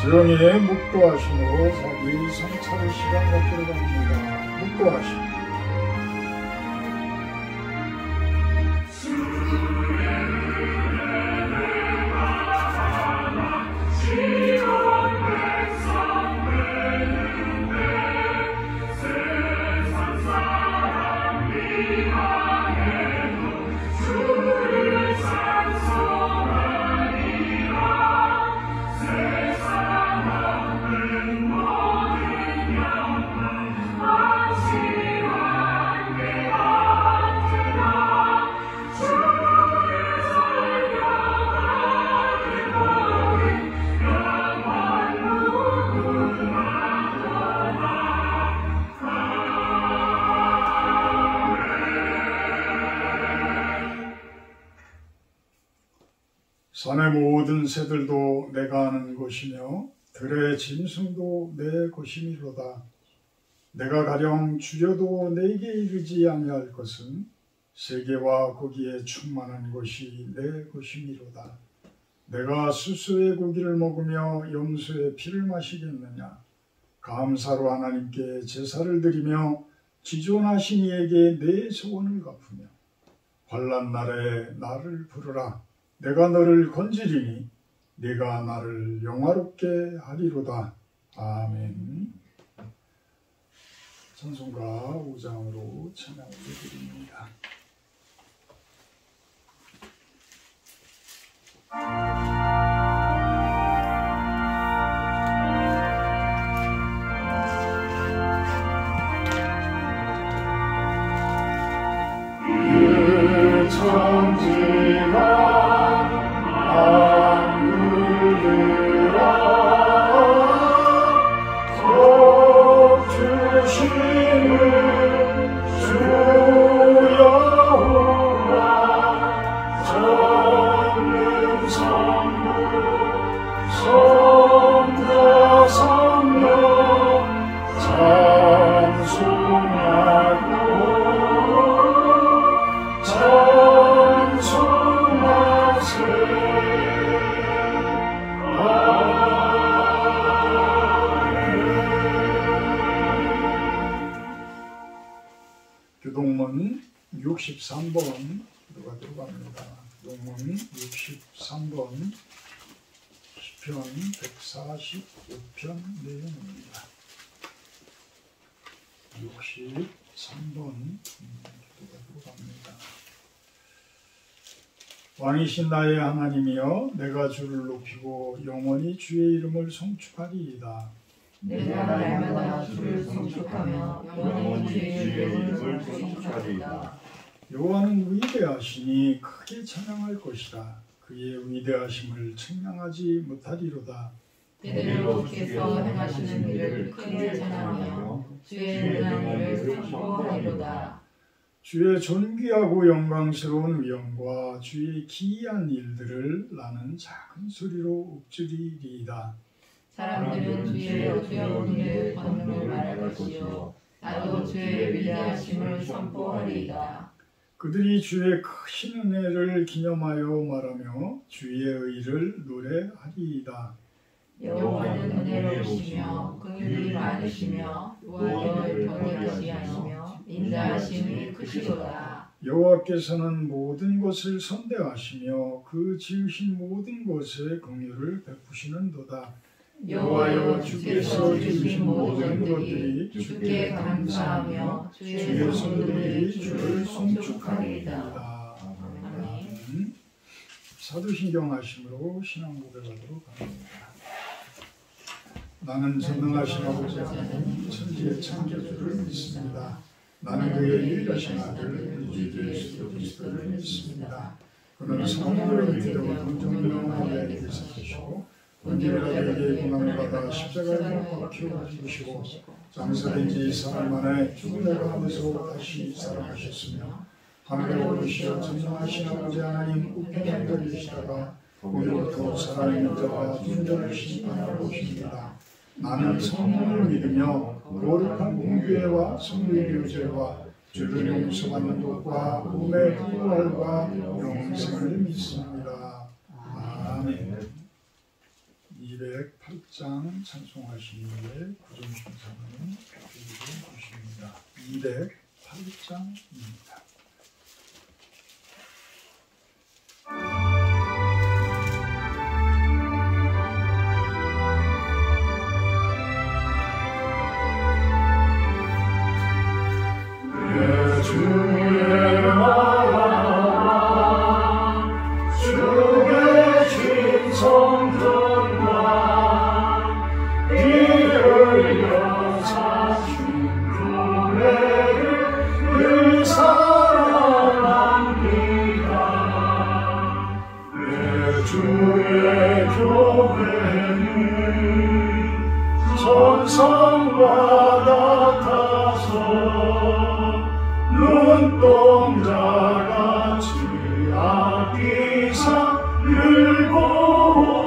조용히 묵도하심으로 자기 성찰의 시간 갖도록 합니다. 묵도하심. 산의 모든 새들도 내가 아는 것이며 들의 짐승도 내 것이미로다. 내가 가령 줄여도 내게 이르지 아니할 것은 세계와 거기에 충만한 것이 내 것이미로다. 내가 수수의 고기를 먹으며 염소의 피를 마시겠느냐. 감사로 하나님께 제사를 드리며 지존하신 이에게 내 소원을 갚으며 환난 날에 나를 부르라. 내가 너를 건지리니 네가 나를 영화롭게 하리로다. 아멘. 찬송가 5장으로 찬양을 드립니다. 교동문 63번 들어가도록 합니다. 교동문 63번 시편 145편 내용입니다. 63번 들어가도록 합니다. 왕이신 나의 하나님이여 내가 주를 높이고 영원히 주의 이름을 송축하리이다. 내가 날마다 주를 송축하며 영원히 주의 이름을 송축하리이다. 여호와는 위대하시니 크게 찬양할 것이라. 그의 위대하심을 측량하지 못하리로다. 때때로 주께서 행하시는 일을 크게 찬양하며 주의 은혜를 선포하리로다. 주의 존귀하고 영광스러운 위엄과 주의 기이한 일들을 나는 작은 소리로 읊조리리이다. 사람들은 주의 어려운 일을 권능을 말할 것이요 나도 주의 위대하심을 선포하리이다. 그들이 주의 크신 은혜를 기념하여 말하며 주의 의를 노래하리이다. 여호와는 은혜로우시며 긍휼이 많으시며 무한을 더디하시 하시며 인자하심이 크시도다. 여호와께서는 모든 것을 선대하시며 그 지으신 모든 것에 긍휼을 베푸시는도다. 여호와여 주께서 지으신 모든 것들이 주께 감사하며 주의 손들이 주를 송축하리이다. 아멘. 사도신경 하심으로 신앙 고백하도록 합니다. 나는 전능하신 아버지 하나님 천지의 창조주를 믿습니다. 나는 그의 유일하신 아들 우리 주 예수 그리스도를 믿습니다. 그는 성령으로 믿음으로 동정녀 마리아에게 사시고 본디ጲ라도에게 고난을 받아 십자가에 못 박혀 죽으시고 장사된 지 사흘 만에 죽음의 가운데서 다시 살아나셨으며 하늘에 오르시어 전능하신 아버지 하나님 우편에 앉아 계시다가 오늘부터 살아있는 자와 죽은 자를 심판하러 오십니다. 나는 성령을 믿으며 거룩한 공교회와 성도의 교제와 죄를 용서받는 것과 몸의 부활과 영생을 믿습니다. 아멘. 208장 8장 찬송하시는 게 구정신사는 드리고 계십니다. 208장입니다. 천성과 같아서 눈동자같이 아끼사 늘 보호하시네.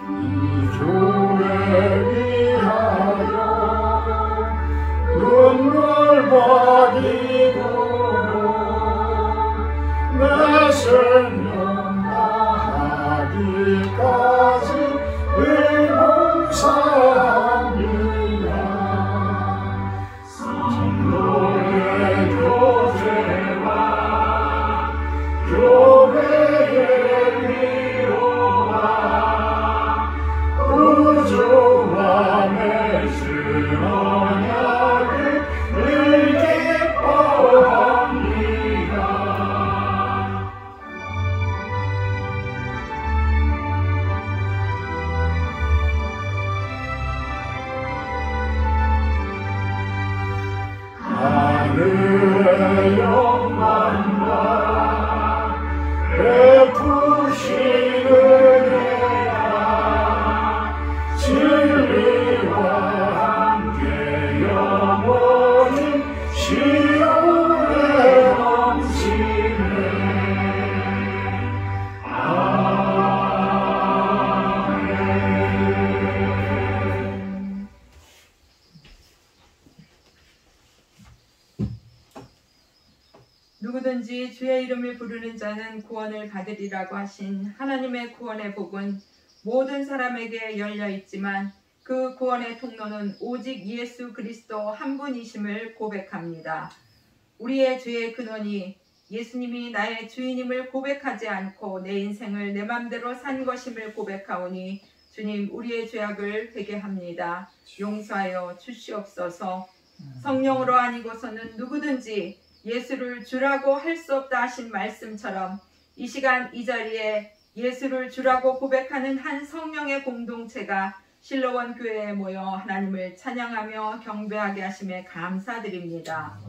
이 교회 위하여 눈물 버리도록 내 생명 다하기까지 봉사합니다. 성도의 교제와 교회의 위로와 구주와 맺은 언약을 늘 기뻐합니다. 하늘의 영광과 베푸시는 은혜가 진리와 함께 영원히 시온에 넘치네. 누구든지 주의 이름을 부르는 자는 구원을 받으리라고 하신 하나님의 구원의 복은 모든 사람에게 열려 있지만 그 구원의 통로는 오직 예수 그리스도 한 분이심을 고백합니다. 우리의 죄의 근원이 예수님이 나의 주인임을 고백하지 않고 내 인생을 내 맘대로 산 것임을 고백하오니 주님, 우리의 죄악을 회개합니다. 용서하여 주시옵소서. 성령으로 아니고서는 누구든지 예수를 주라고 할 수 없다 하신 말씀처럼 이 시간 이 자리에 예수를 주라고 고백하는 한 성령의 공동체가 실로원 교회에 모여 하나님을 찬양하며 경배하게 하심에 감사드립니다.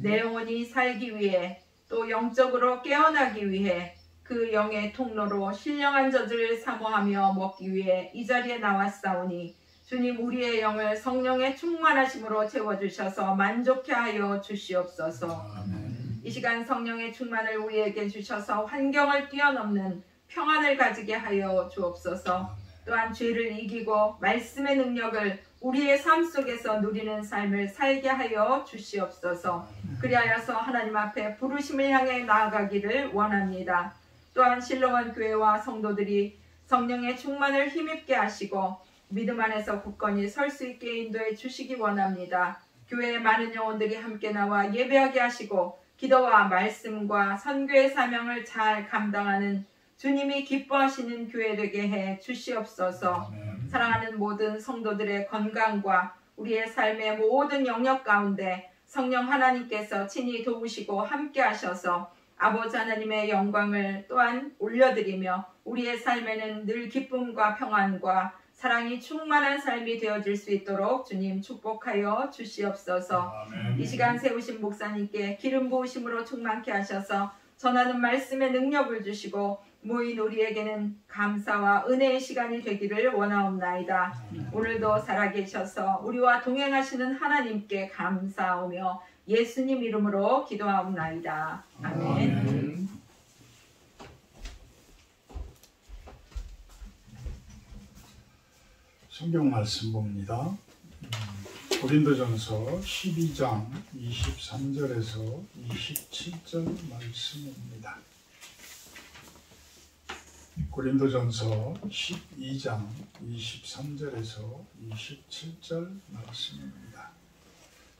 내 영혼이 살기 위해 또 영적으로 깨어나기 위해 그 영의 통로로 신령한 젖을 사모하며 먹기 위해 이 자리에 나왔사오니 주님, 우리의 영을 성령의 충만하심으로 채워주셔서 만족케 하여 주시옵소서. 이 시간 성령의 충만을 우리에게 주셔서 환경을 뛰어넘는 평안을 가지게 하여 주옵소서. 또한 죄를 이기고 말씀의 능력을 우리의 삶 속에서 누리는 삶을 살게 하여 주시옵소서. 그리하여서 하나님 앞에 부르심을 향해 나아가기를 원합니다. 또한 실로원 교회와 성도들이 성령의 충만을 힘입게 하시고 믿음 안에서 굳건히 설 수 있게 인도해 주시기 원합니다. 교회의 많은 영혼들이 함께 나와 예배하게 하시고 기도와 말씀과 선교의 사명을 잘 감당하는 주님이 기뻐하시는 교회 되게 해 주시옵소서. 사랑하는 모든 성도들의 건강과 우리의 삶의 모든 영역 가운데 성령 하나님께서 친히 도우시고 함께 하셔서 아버지 하나님의 영광을 또한 올려드리며 우리의 삶에는 늘 기쁨과 평안과 사랑이 충만한 삶이 되어질 수 있도록 주님 축복하여 주시옵소서. 이 시간 세우신 목사님께 기름 부으심으로 충만케 하셔서 전하는 말씀의 능력을 주시고 모인 우리에게는 감사와 은혜의 시간이 되기를 원하옵나이다. 오늘도 살아계셔서 우리와 동행하시는 하나님께 감사하오며 예수님 이름으로 기도하옵나이다. 아멘. 성경 말씀 봅니다. 고린도전서 12장 23절에서 27절 말씀입니다. 고린도전서 12장 23절에서 27절 말씀입니다.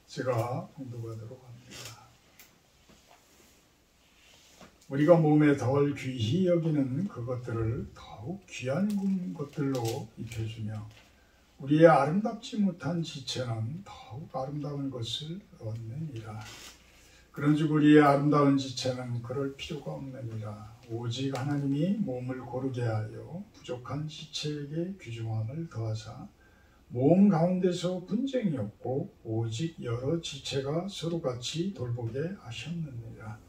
제가 봉독하도록 합니다. 우리가 몸에 덜 귀히 여기는 그것들을 더욱 귀한 것들로 입혀주며 우리의 아름답지 못한 지체는 더욱 아름다운 것을 얻느니라. 그런즉 우리의 아름다운 지체는 그럴 필요가 없느니라. 오직 하나님이 몸을 고르게 하여 부족한 지체에게 귀중함을 더하사 몸 가운데서 분쟁이 없고 오직 여러 지체가 서로같이 돌보게 하셨느니라.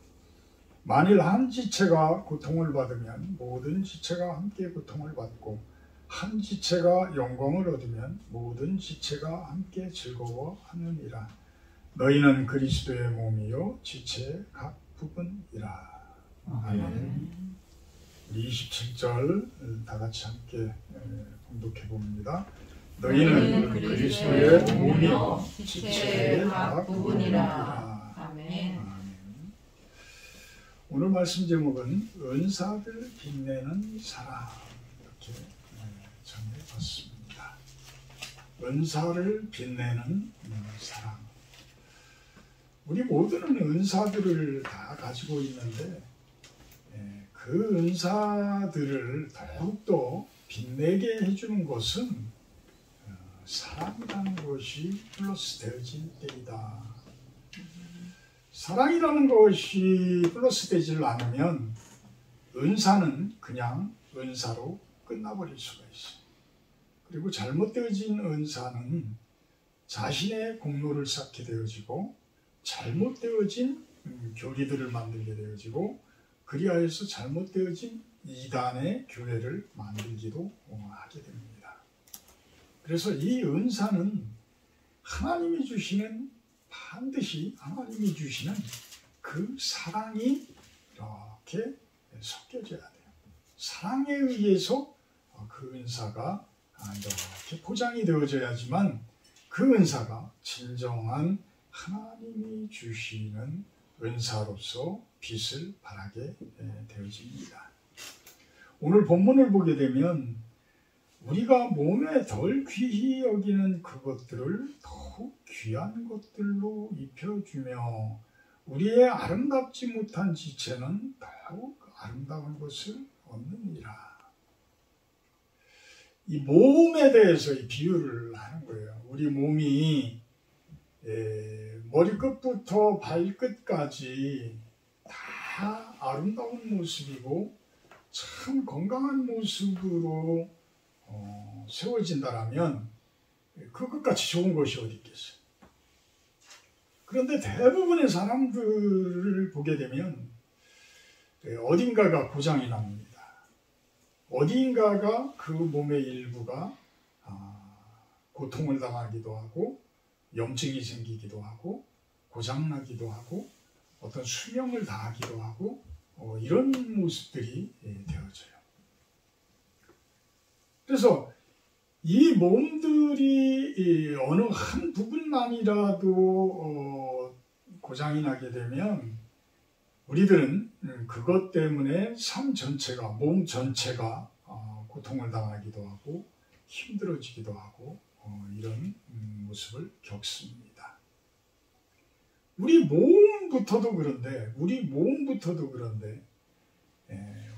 만일 한 지체가 고통을 받으면 모든 지체가 함께 고통을 받고 한 지체가 영광을 얻으면 모든 지체가 함께 즐거워하느니라. 너희는 그리스도의 몸이요 지체의 각 부분이라. 아멘. 우리 27절 다 같이 함께 봉독해 봅니다. 너희는 그리스도의 몸이요 지체의 각 부분이라. 아멘. 오늘 말씀 제목은 은사를 빛내는 사랑, 이렇게 정해봤습니다. 은사를 빛내는 사랑. 우리 모두는 은사들을 다 가지고 있는데 그 은사들을 더욱더 빛내게 해주는 것은 사랑이라는 것이 플러스 되어진 때이다. 사랑이라는 것이 플러스 되질 않으면 은사는 그냥 은사로 끝나버릴 수가 있어요. 그리고 잘못되어진 은사는 자신의 공로를 쌓게 되어지고 잘못되어진 교리들을 만들게 되어지고 그리하여서 잘못되어진 이단의 교회를 만들기도 하게 됩니다. 그래서 이 은사는 하나님이 주시는 반드시 하나님이 주시는 그 사랑이 이렇게 섞여져야 돼요. 사랑에 의해서 그 은사가 이렇게 포장이 되어져야지만 그 은사가 진정한 하나님이 주시는 은사로서 빛을 발하게 되어집니다. 오늘 본문을 보게 되면 우리가 몸에 덜 귀히 여기는 그것들을 더욱 귀한 것들로 입혀주며 우리의 아름답지 못한 지체는 더욱 아름다운 것을 얻느니라. 이 몸에 대해서 이 비유를 하는 거예요. 우리 몸이 머리끝부터 발끝까지 다 아름다운 모습이고 참 건강한 모습으로 세워진다라면 그것같이 좋은 것이 어디 있겠어요. 그런데 대부분의 사람들을 보게 되면 어딘가가 고장이 납니다. 어딘가가 그 몸의 일부가 고통을 당하기도 하고 염증이 생기기도 하고 고장나기도 하고 어떤 수명을 다하기도 하고 이런 모습들이 되어져요. 그래서 이 몸들이 어느 한 부분만이라도 고장이 나게 되면 우리들은 그것 때문에 삶 전체가, 몸 전체가 고통을 당하기도 하고 힘들어지기도 하고 이런 모습을 겪습니다. 우리 몸부터도 그런데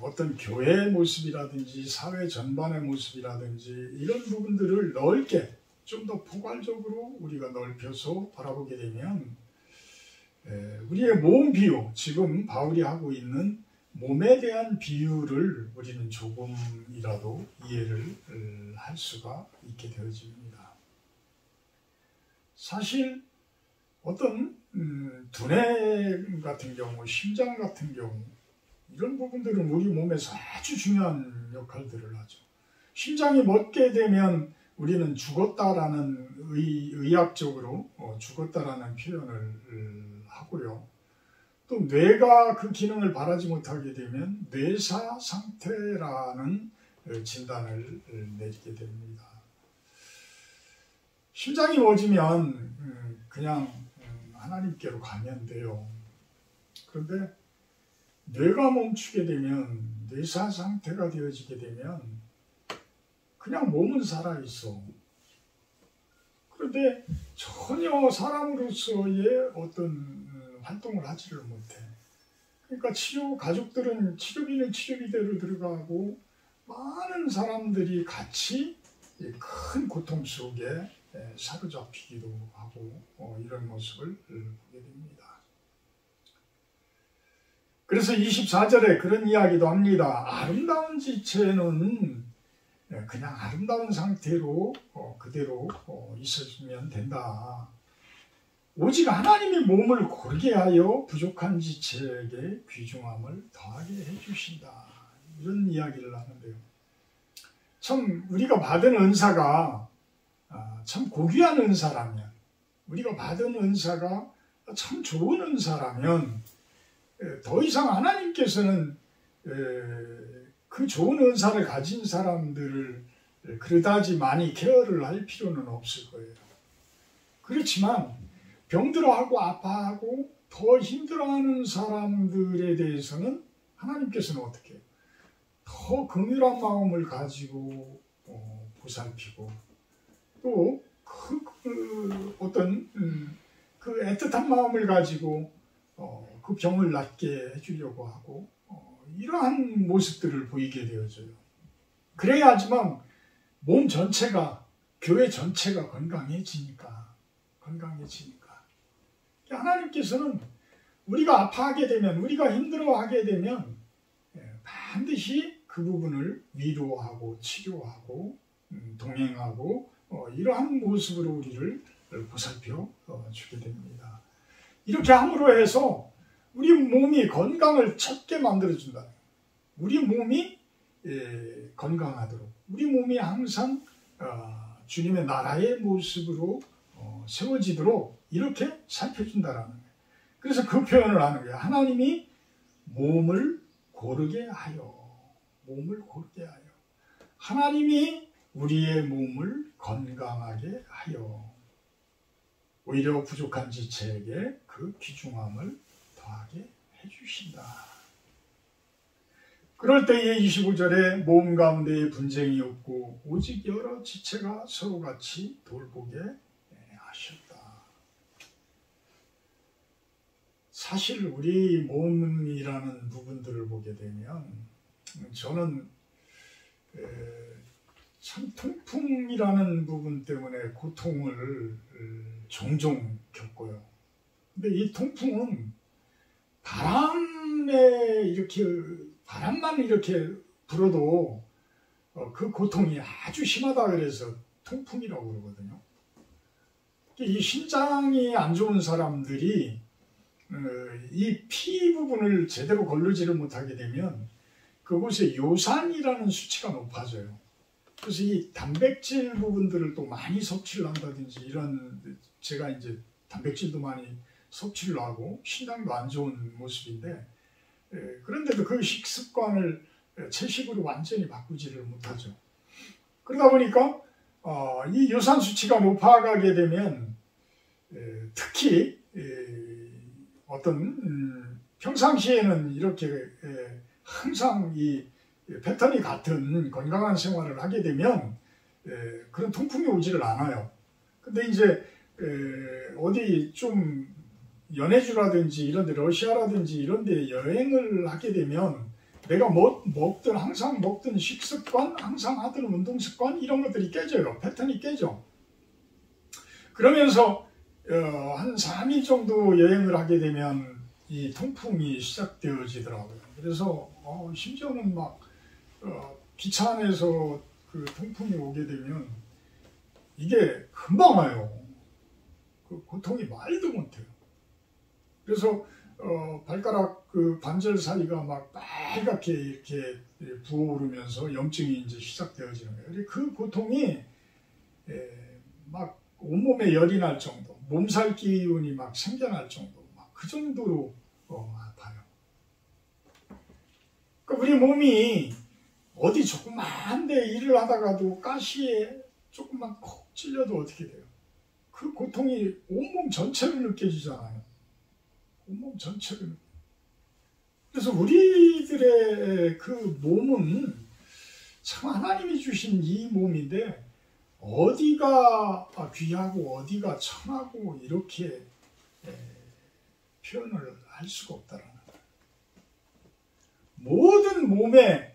어떤 교회의 모습이라든지 사회 전반의 모습이라든지 이런 부분들을 넓게 좀 더 포괄적으로 우리가 넓혀서 바라보게 되면 우리의 몸 비유, 지금 바울이 하고 있는 몸에 대한 비유를 우리는 조금이라도 이해를 할 수가 있게 되어집니다. 사실 어떤 두뇌 같은 경우, 심장 같은 경우 이런 부분들은 우리 몸에서 아주 중요한 역할들을 하죠. 심장이 멎게 되면 우리는 죽었다라는 의학적으로 죽었다라는 표현을 하고요. 또 뇌가 그 기능을 발하지 못하게 되면 뇌사 상태라는 진단을 내리게 됩니다. 심장이 멎으면 그냥 하나님께로 가면 돼요. 그런데 뇌가 멈추게 되면, 뇌사 상태가 되어지게 되면 그냥 몸은 살아있어. 그런데 전혀 사람으로서의 어떤 활동을 하지를 못해. 그러니까 가족들은 치료비는 치료비대로 들어가고 많은 사람들이 같이 큰 고통 속에 사로잡히기도 하고 이런 모습을 보게 됩니다. 그래서 24절에 그런 이야기도 합니다. 아름다운 지체는 그냥 아름다운 상태로 그대로 있어주면 된다. 오직 하나님이 몸을 고르게 하여 부족한 지체에게 귀중함을 더하게 해주신다. 이런 이야기를 하는데요. 참 우리가 받은 은사가 참 고귀한 은사라면, 우리가 받은 은사가 참 좋은 은사라면 더 이상 하나님께서는 그 좋은 은사를 가진 사람들을 그다지 많이 케어를 할 필요는 없을 거예요. 그렇지만 병들어하고 아파하고 더 힘들어하는 사람들에 대해서는 하나님께서는 어떻게 해요? 더 긍휼한 마음을 가지고 보살피고 또 어떤 그 애틋한 마음을 가지고 그 병을 낫게 해주려고 하고 이러한 모습들을 보이게 되어져요. 그래야지만 몸 전체가, 교회 전체가 건강해지니까. 하나님께서는 우리가 아파하게 되면, 우리가 힘들어하게 되면 반드시 그 부분을 위로하고 치료하고 동행하고 이러한 모습으로 우리를 보살펴 주게 됩니다. 이렇게 함으로 해서 우리 몸이 건강을 찾게 만들어준다. 우리 몸이 건강하도록, 우리 몸이 항상 주님의 나라의 모습으로 세워지도록 이렇게 살펴준다라는 거예요. 그래서 그 표현을 하는 거예요. 하나님이 몸을 고르게 하여, 하나님이 우리의 몸을 건강하게 하여 오히려 부족한 지체에게 그 귀중함을 더하게 해주신다. 그럴 때에 25절에 몸 가운데에 분쟁이 없고 오직 여러 지체가 서로 같이 돌보게 하셨다. 사실 우리 몸이라는 부분들을 보게 되면 저는 참 통풍이라는 부분 때문에 고통을 종종 겪어요. 근데 이 통풍은 바람만 이렇게 불어도 그 고통이 아주 심하다 그래서 통풍이라고 그러거든요. 이 신장이 안 좋은 사람들이 이 피 부분을 제대로 걸르지를 못하게 되면 그곳에 요산이라는 수치가 높아져요. 그래서 이 단백질 부분들을 또 많이 섭취를 한다든지 이런, 제가 이제 단백질도 많이 섭취를 하고 신장도 안 좋은 모습인데 그런데도 그 식습관을 채식으로 완전히 바꾸지를 못하죠. 그러다 보니까 이 요산 수치가 높아가게 되면 특히 어떤 평상시에는 이렇게 항상 이 패턴이 같은 건강한 생활을 하게 되면 그런 통풍이 오지를 않아요. 근데 이제 어디 좀 연해주라든지 이런 데, 러시아라든지 이런 데 여행을 하게 되면 내가 항상 먹던 식습관, 항상 하던 운동습관 이런 것들이 깨져요. 패턴이 깨져. 그러면서 한 3일 정도 여행을 하게 되면 이 통풍이 시작되어지더라고요. 그래서 심지어는 막 기차 안에서 그 통풍이 오게 되면 이게 금방 와요. 그 고통이 말도 못해요. 그래서 발가락 그 관절 사이가 막 빨갛게 이렇게 부어오르면서 염증이 이제 시작되어지는 거예요. 그 고통이 막 온몸에 열이 날 정도, 몸살 기운이 막 생겨날 정도, 막 그 정도로 아파요. 그러니까 우리 몸이 어디 조그만 데 일을 하다가도 가시에 조금만 콕 찔려도 어떻게 돼요? 그 고통이 온몸 전체로 느껴지잖아요. 온몸 전체로. 그래서 우리들의 그 몸은 참 하나님이 주신 이 몸인데 어디가 귀하고 어디가 천하고 이렇게 표현을 할 수가 없다라는 거예요. 모든 몸에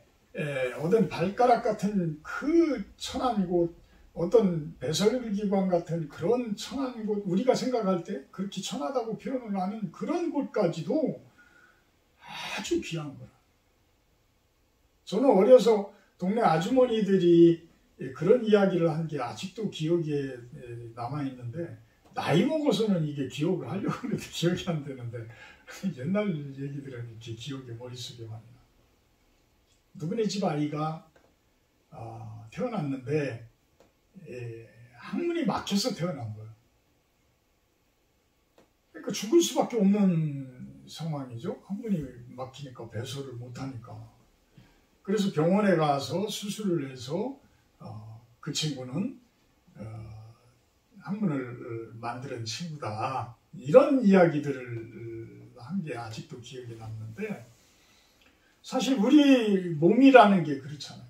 어떤 발가락 같은 그 천한 곳, 어떤 배설기관 같은 그런 천한 곳, 우리가 생각할 때 그렇게 천하다고 표현을 하는 그런 곳까지도 아주 귀한 거라. 저는 어려서 동네 아주머니들이 그런 이야기를 한 게 아직도 기억에 남아있는데, 나이 먹어서는 이게 기억을 하려고 해도 기억이 안 되는데 옛날 얘기들은 이렇게 기억에 머릿속에 많이 나. 누구네 집 아이가 태어났는데 항문이 막혀서 태어난 거예요. 그러니까 죽을 수밖에 없는 상황이죠. 항문이 막히니까 배설을 못하니까. 그래서 병원에 가서 수술을 해서 그 친구는 항문을 만드는 친구다. 이런 이야기들을 한 게 아직도 기억에 남는데, 사실 우리 몸이라는 게 그렇잖아요.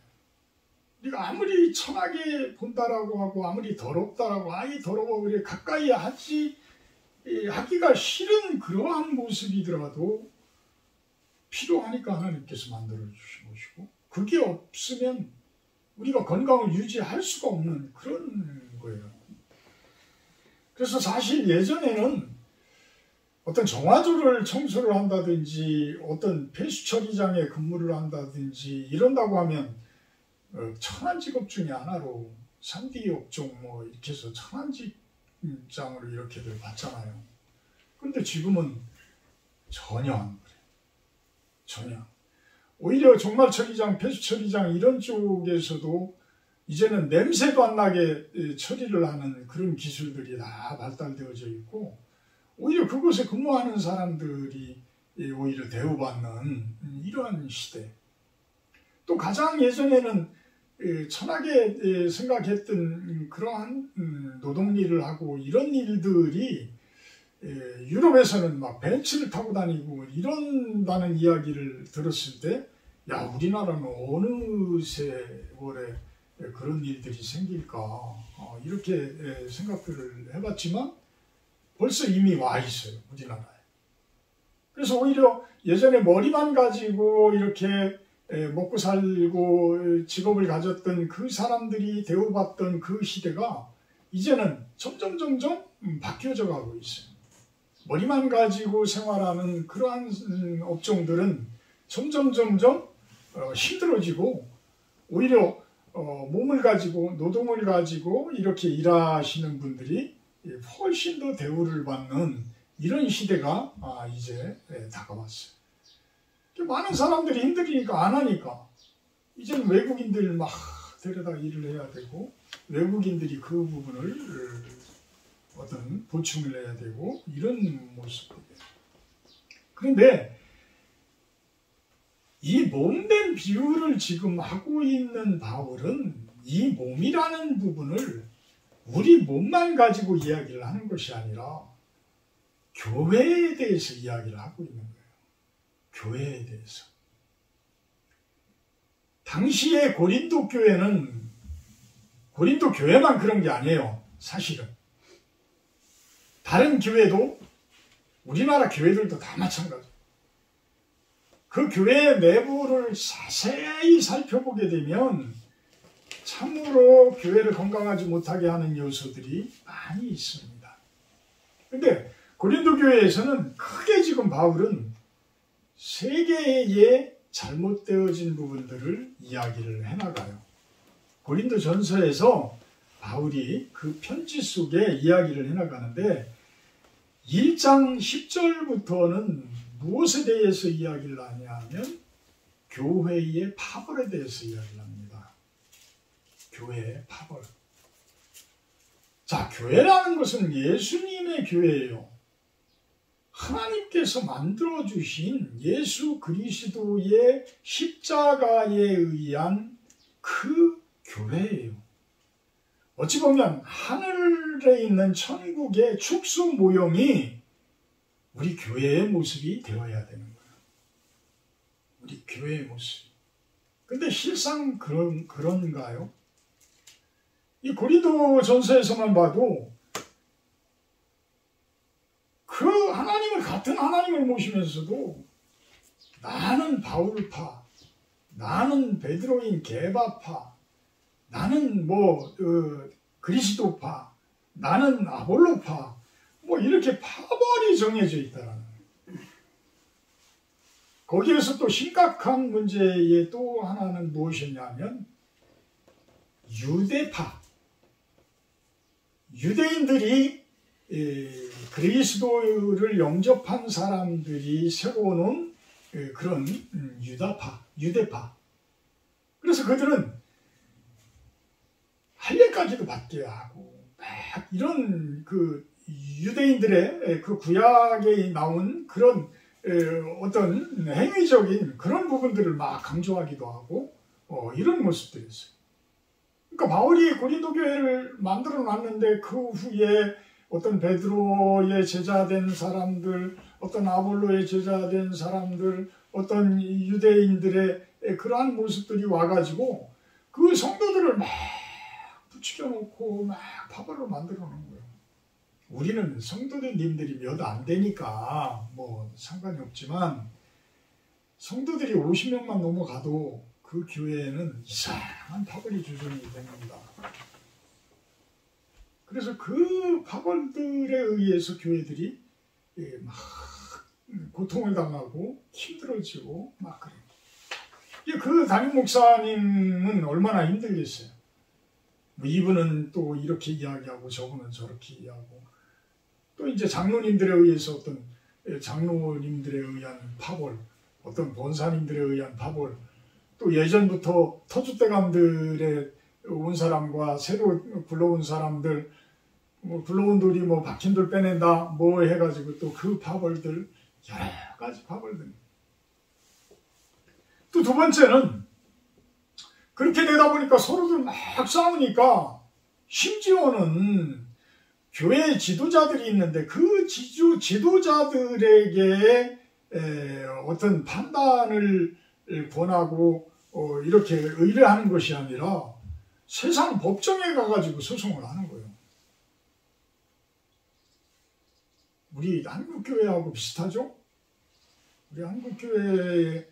우리가 아무리 천하게 본다라고 하고 아무리 더럽다라고 아이 더러워 그래 가까이 하기가 싫은 그러한 모습이더라도 필요하니까 하나님께서 만들어 주신 것이고, 그게 없으면 우리가 건강을 유지할 수가 없는 그런 거예요. 그래서 사실 예전에는 어떤 정화조를 청소를 한다든지 어떤 폐수처리장에 근무를 한다든지 이런다고 하면 천한 직업 중에 하나로 3D 업종 뭐 이렇게 해서 천한 직장으로 이렇게들 봤잖아요. 그런데 지금은 전혀 안 그래요. 전혀. 오히려 종말처리장, 폐수처리장 이런 쪽에서도 이제는 냄새도 안 나게 처리를 하는 그런 기술들이 다 발달되어져 있고, 오히려 그곳에 근무하는 사람들이 오히려 대우받는 이러한 시대. 또 가장 예전에는 천하게 생각했던 그러한 노동일을 하고 이런 일들이 유럽에서는 막 벤츠를 타고 다니고 이런다는 이야기를 들었을 때, 야, 우리나라는 어느 세월에 그런 일들이 생길까 이렇게 생각들을 해봤지만 벌써 이미 와 있어요, 우리나라에. 그래서 오히려 예전에 머리만 가지고 이렇게 먹고 살고 직업을 가졌던 그 사람들이 대우받던 그 시대가 이제는 점점 바뀌어져 가고 있어요. 머리만 가지고 생활하는 그러한 업종들은 점점 힘들어지고, 오히려 몸을 가지고 노동을 가지고 이렇게 일하시는 분들이 훨씬 더 대우를 받는 이런 시대가 이제 다가왔어요. 많은 사람들이 힘들으니까 안 하니까 이제는 외국인들 막 데려다 일을 해야 되고, 외국인들이 그 부분을 어떤 보충을 해야 되고 이런 모습이에요. 그런데 이 몸된 비유를 지금 하고 있는 바울은 이 몸이라는 부분을 우리 몸만 가지고 이야기를 하는 것이 아니라 교회에 대해서 이야기를 하고 있는 거예요. 교회에 대해서. 당시의 고린도 교회는 고린도 교회만 그런 게 아니에요. 사실은. 다른 교회도, 우리나라 교회들도 다 마찬가지예요. 그 교회의 내부를 자세히 살펴보게 되면 참으로 교회를 건강하지 못하게 하는 요소들이 많이 있습니다. 그런데 고린도 교회에서는 크게 지금 바울은 세 개의 잘못되어진 부분들을 이야기를 해나가요. 고린도 전서에서 바울이 그 편지 속에 이야기를 해나가는데 1장 10절부터는 무엇에 대해서 이야기를 하냐면 교회의 파벌에 대해서 이야기를 합니다. 교회의 파벌. 자, 교회라는 것은 예수님의 교회예요. 하나님께서 만들어주신 예수 그리스도의 십자가에 의한 그 교회예요. 어찌 보면 하늘에 있는 천국의 축소 모형이 우리 교회의 모습이 되어야 되는 거예요. 우리 교회의 모습. 근데 실상 그런가요? 이 고린도 전서에서만 봐도 그 하나님을, 같은 하나님을 모시면서도 나는 바울파, 나는 베드로인 게바파, 나는 그리스도파, 나는 아볼로파, 이렇게 파벌이 정해져 있다라는 거예요. 거기에서 또 심각한 문제의 또 하나는 무엇이냐면 유대파, 유대인들이 그리스도를 영접한 사람들이 세워놓은 그런 유대파. 그래서 그들은 할례까지도 받게 하고 막 이런 그 유대인들의 그 구약에 나온 그런 어떤 행위적인 그런 부분들을 막 강조하기도 하고 이런 모습들이 있어요. 그러니까 바울이 고린도 교회를 만들어 놨는데 그 후에 어떤 베드로의 제자된 사람들, 어떤 아볼로의 제자된 사람들, 어떤 유대인들의 그러한 모습들이 와가지고 그 성도들을 막 부추겨 놓고 막 파벌로 만들어 놓은 거예요. 우리는 성도님들이 몇 안 되니까 상관이 없지만 성도들이 50명만 넘어가도 그 교회에는 이상한 파벌이 조성이 됩니다. 그래서 그 파벌들에 의해서 교회들이 막 고통을 당하고 힘들어지고 막 그래요. 그 담임 목사님은 얼마나 힘들겠어요. 이분은 또 이렇게 이야기하고 저분은 저렇게 이야기하고 또 이제 장로님들에 의해서 어떤 장로님들에 의한 파벌, 어떤 본사님들에 의한 파벌, 또 예전부터 터줏대감들에 온 사람과 새로 불러온 사람들, 불러온 돌이 박힌 돌 빼낸다 해가지고 또 그 파벌들, 여러 가지 파벌들. 또 두 번째는 그렇게 되다 보니까 서로들 막 싸우니까 심지어는 교회 지도자들이 있는데 그 지도자들에게 어떤 판단을 권하고 이렇게 의뢰하는 것이 아니라 세상 법정에 가가지고 소송을 하는 거예요. 우리 한국교회하고 비슷하죠? 우리 한국교회의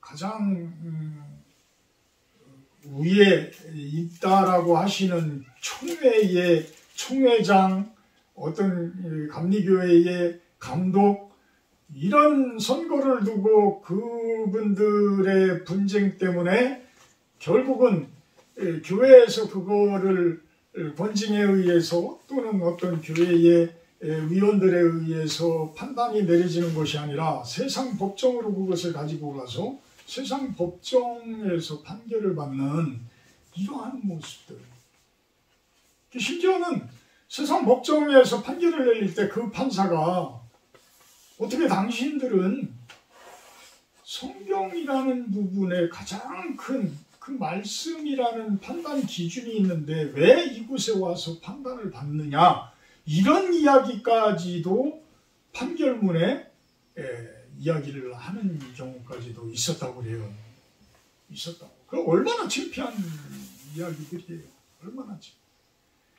가장 위에 있다라고 하시는 총회의 총회장, 어떤 감리교회의 감독, 이런 선거를 두고 그분들의 분쟁 때문에 결국은 교회에서 그거를 권징에 의해서 또는 어떤 교회의 위원들에 의해서 판단이 내려지는 것이 아니라 세상 법정으로 그것을 가지고 가서 세상 법정에서 판결을 받는 이러한 모습들. 심지어는 세상 법정에서 판결을 내릴 때 그 판사가 어떻게 당신들은 성경이라는 부분에 가장 큰 그 말씀이라는 판단 기준이 있는데 왜 이곳에 와서 판단을 받느냐, 이런 이야기까지도 판결문에 이야기를 하는 경우까지도 있었다고 그래요. 있었다고. 그 얼마나 창피한 이야기들이에요. 얼마나 창피해요.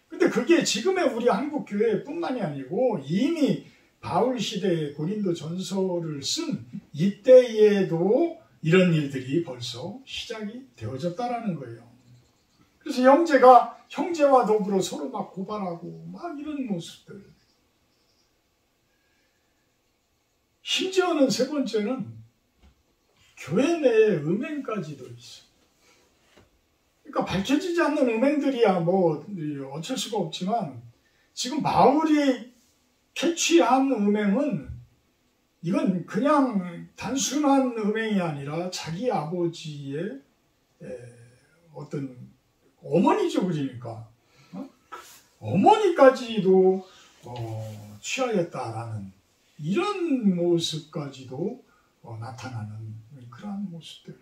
근데 그게 지금의 우리 한국교회뿐만이 아니고 이미 바울 시대의 고린도 전서를 쓴 이때에도 이런 일들이 벌써 시작이 되어졌다라는 거예요. 그래서 형제가 형제와 더불어 서로 막 고발하고 막 이런 모습들. 심지어는 세 번째는 교회 내에 음행까지도 있어요. 그러니까 밝혀지지 않는 음행들이야 어쩔 수가 없지만 지금 바울이 캐치한 음행은 이건 그냥 단순한 음행이 아니라 자기 아버지의 어떤 어머니죠. 그러니까 어머니까지도 취하였다라는 이런 모습까지도 나타나는 그러한 모습들.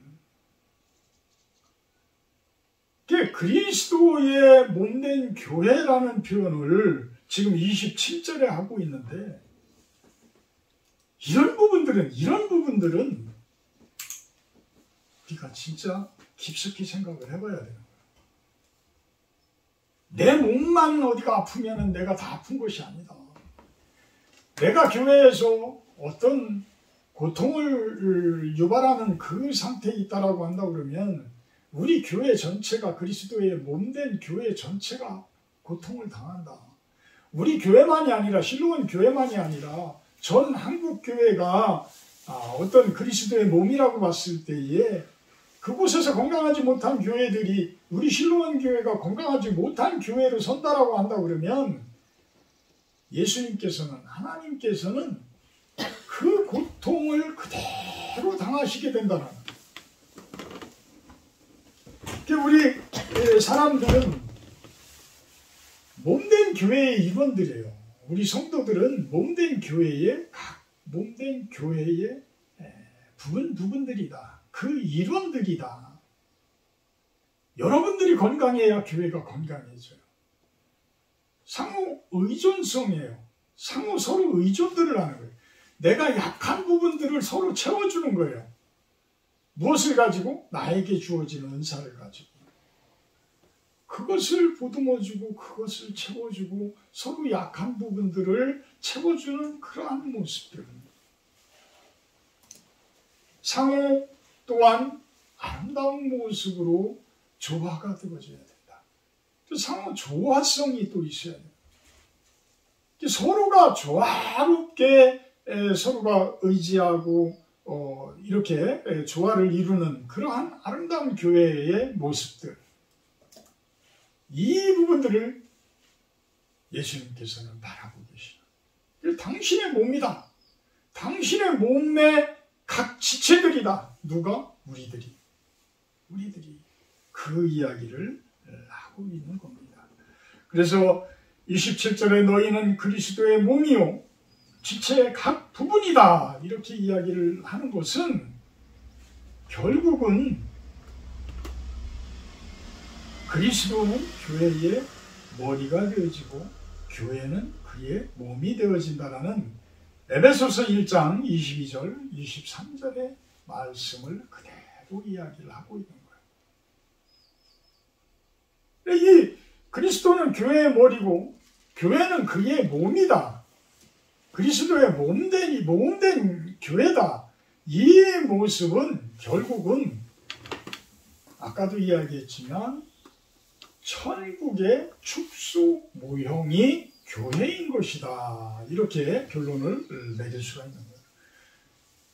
그리스도의 몸된 교회라는 표현을 지금 27절에 하고 있는데 이런 부분들은 우리가 진짜 깊숙이 생각을 해봐야 되는 거예요. 내 몸만 어디가 아프면 내가 다 아픈 것이 아니다. 내가 교회에서 어떤 고통을 유발하는 그 상태에 있다라고 한다 그러면 우리 교회 전체가, 그리스도의 몸된 교회 전체가 고통을 당한다. 우리 교회만이 아니라, 실로원 교회만이 아니라 전 한국 교회가 어떤 그리스도의 몸이라고 봤을 때에 그곳에서 건강하지 못한 교회들이 우리 실로원 교회가 건강하지 못한 교회로 선다라고 한다 그러면 예수님께서는, 하나님께서는 그 고통을 그대로 당하시게 된다는 거예요. 우리 사람들은 몸된 교회의 일원들이에요. 우리 성도들은 몸된 교회의 부분들이다. 그 일원들이다. 여러분들이 건강해야 교회가 건강해져요. 상호 의존성이에요. 상호 서로 의존들을 하는 거예요. 내가 약한 부분들을 서로 채워주는 거예요. 무엇을 가지고? 나에게 주어진 은사를 가지고. 그것을 보듬어주고 그것을 채워주고 서로 약한 부분들을 채워주는 그러한 모습들. 상호 또한 아름다운 모습으로 조화가 되어져야 된다. 상호 조화성이 또 있어야 된다. 서로가 조화롭게 서로가 의지하고 이렇게 조화를 이루는 그러한 아름다운 교회의 모습들. 이 부분들을 예수님께서는 바라보고 계시다. 당신의 몸이다. 당신의 몸의 각 지체들이다. 누가? 우리들이 그 이야기를 하고 있는 겁니다. 그래서 27절에 너희는 그리스도의 몸이요 지체의 각 부분이다. 이렇게 이야기를 하는 것은 결국은 그리스도는 교회의 머리가 되어지고 교회는 그의 몸이 되어진다라는 에베소서 1장 22절, 23절의 말씀을 그대로 이야기를 하고 있는 거예요. 이 그리스도는 교회의 머리고 교회는 그의 몸이다. 그리스도의 몸된 교회다. 이 모습은 결국은 아까도 이야기했지만 천국의 축소 모형이 교회인 것이다. 이렇게 결론을 내릴 수가 있는 거예요.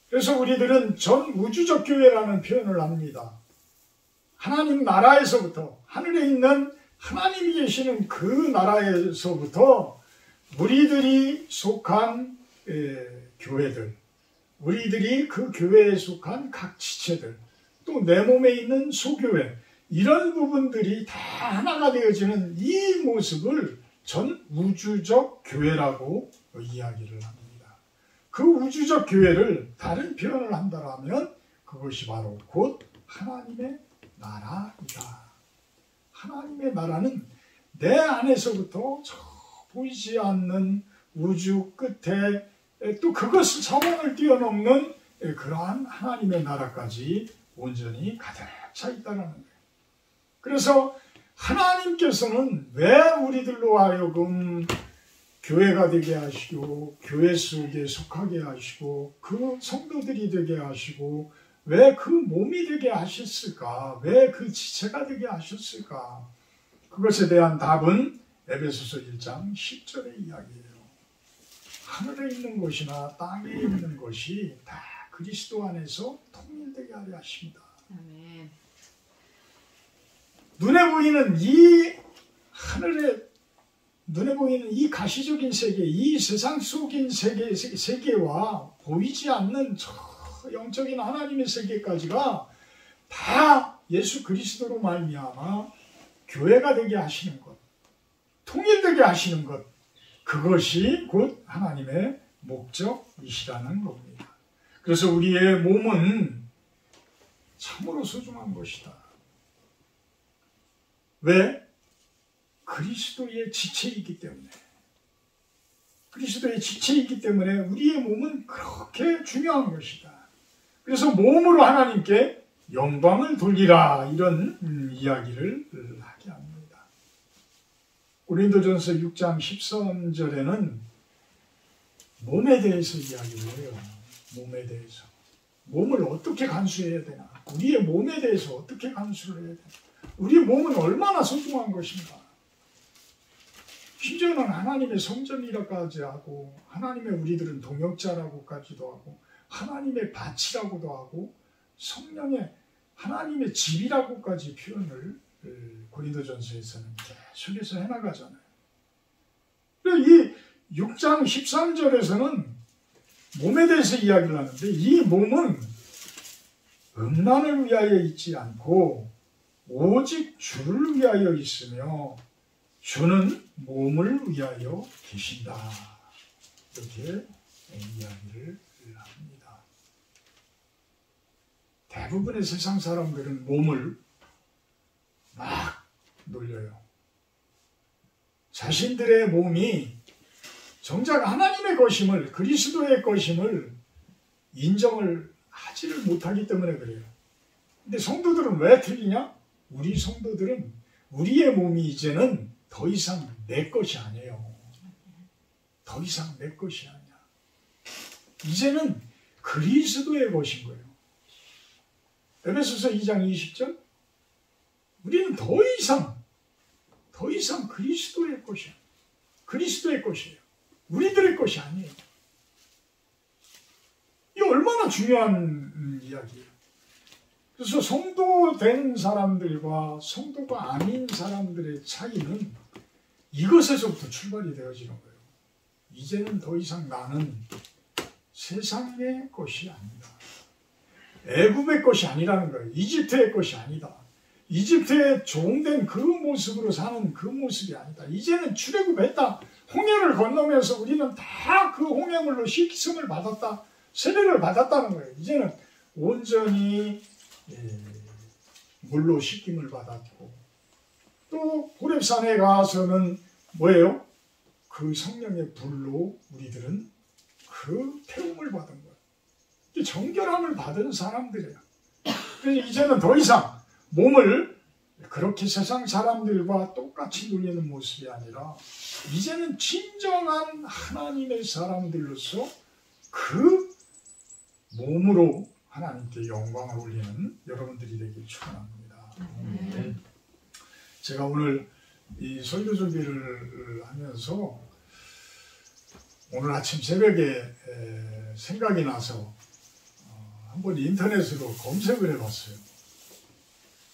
그래서 우리들은 전 우주적 교회라는 표현을 합니다. 하나님 나라에서부터, 하늘에 있는 하나님이 계시는 그 나라에서부터 우리들이 속한 교회들, 우리들이 그 교회에 속한 각 지체들, 또 내 몸에 있는 소교회, 이런 부분들이 다 하나가 되어지는 이 모습을 전 우주적 교회라고 이야기를 합니다. 그 우주적 교회를 다른 표현을 한다면 그것이 바로 곧 하나님의 나라이다. 하나님의 나라는 내 안에서부터 저 보이지 않는 우주 끝에 또 그것을 차원을 뛰어넘는 그러한 하나님의 나라까지 온전히 가득 차 있다는 거예요. 그래서 하나님께서는 왜 우리들로 하여금 교회가 되게 하시고 교회 속에 속하게 하시고 그 성도들이 되게 하시고 왜 그 몸이 되게 하셨을까? 왜 그 지체가 되게 하셨을까? 그것에 대한 답은 에베소서 1장 10절의 이야기예요. 하늘에 있는 것이나 땅에 있는 것이 다 그리스도 안에서 통일되게 하려 하십니다. 아멘. 눈에 보이는 이 하늘에 눈에 보이는 이 가시적인 세계, 이 세상 속인 세계와 보이지 않는 저 영적인 하나님의 세계까지가 다 예수 그리스도로 말미암아 교회가 되게 하시는 것, 통일되게 하시는 것, 그것이 곧 하나님의 목적이시라는 겁니다. 그래서 우리의 몸은 참으로 소중한 것이다. 왜? 그리스도의 지체이기 때문에. 그리스도의 지체이기 때문에 우리의 몸은 그렇게 중요한 것이다. 그래서 몸으로 하나님께 영광을 돌리라, 이런 이야기를 하게 합니다. 고린도전서 6장 13절에는 몸에 대해서 이야기를 해요. 몸에 대해서. 몸을 어떻게 간수해야 되나? 우리의 몸에 대해서 어떻게 간수를 해야 되나? 우리의 몸은 얼마나 소중한 것인가? 심지어는 하나님의 성전이라고까지 하고, 하나님의 우리들은 동역자라고까지도 하고, 하나님의 밭이라고도 하고, 성령의 하나님의 집이라고까지 표현을 고린도전서에서는 계속해서 해나가잖아요. 이 6장 13절에서는 몸에 대해서 이야기를 하는데, 이 몸은 음란을 위하여 있지 않고 오직 주를 위하여 있으며 주는 몸을 위하여 계신다. 이렇게 이야기를 합니다. 대부분의 세상 사람들은 몸을 막 놀려요. 자신들의 몸이 정작 하나님의 것임을, 그리스도의 것임을 인정을 하지를 못하기 때문에 그래요. 근데 성도들은 왜 틀리냐? 우리 성도들은 우리의 몸이 이제는 더 이상 내 것이 아니에요. 더 이상 내 것이 아니야. 이제는 그리스도의 것인 거예요. 에베소서 2장 20절, 우리는 더 이상 그리스도의 것이야. 그리스도의 것이에요. 우리들의 것이 아니에요. 이 얼마나 중요한 이야기예요. 그래서 성도 된 사람들과 성도가 아닌 사람들의 차이는 이것에서부터 출발이 되어지는 거예요. 이제는 더 이상 나는 세상의 것이 아니다. 애굽의 것이 아니라는 거예요. 이집트의 것이 아니다. 이집트에 종된 그 모습으로 사는 그 모습이 아니다. 이제는 출애굽했다. 홍해를 건너면서 우리는 다 그 홍해물로 씻김을 받았다. 세례를 받았다는 거예요. 이제는 온전히 물로 씻김을 받았고, 또 호렙산에 가서는 뭐예요? 그 성령의 불로 우리들은 그 태움을 받은 거예요. 정결함을 받은 사람들이에요. 그래서 이제는 더 이상 몸을 그렇게 세상 사람들과 똑같이 누리는 모습이 아니라 이제는 진정한 하나님의 사람들로서 그 몸으로 하나님께 영광을 올리는 여러분들이 되길 축원합니다. 제가 오늘 이 설교 준비를 하면서 오늘 아침 새벽에 생각이 나서 한번 인터넷으로 검색을 해봤어요.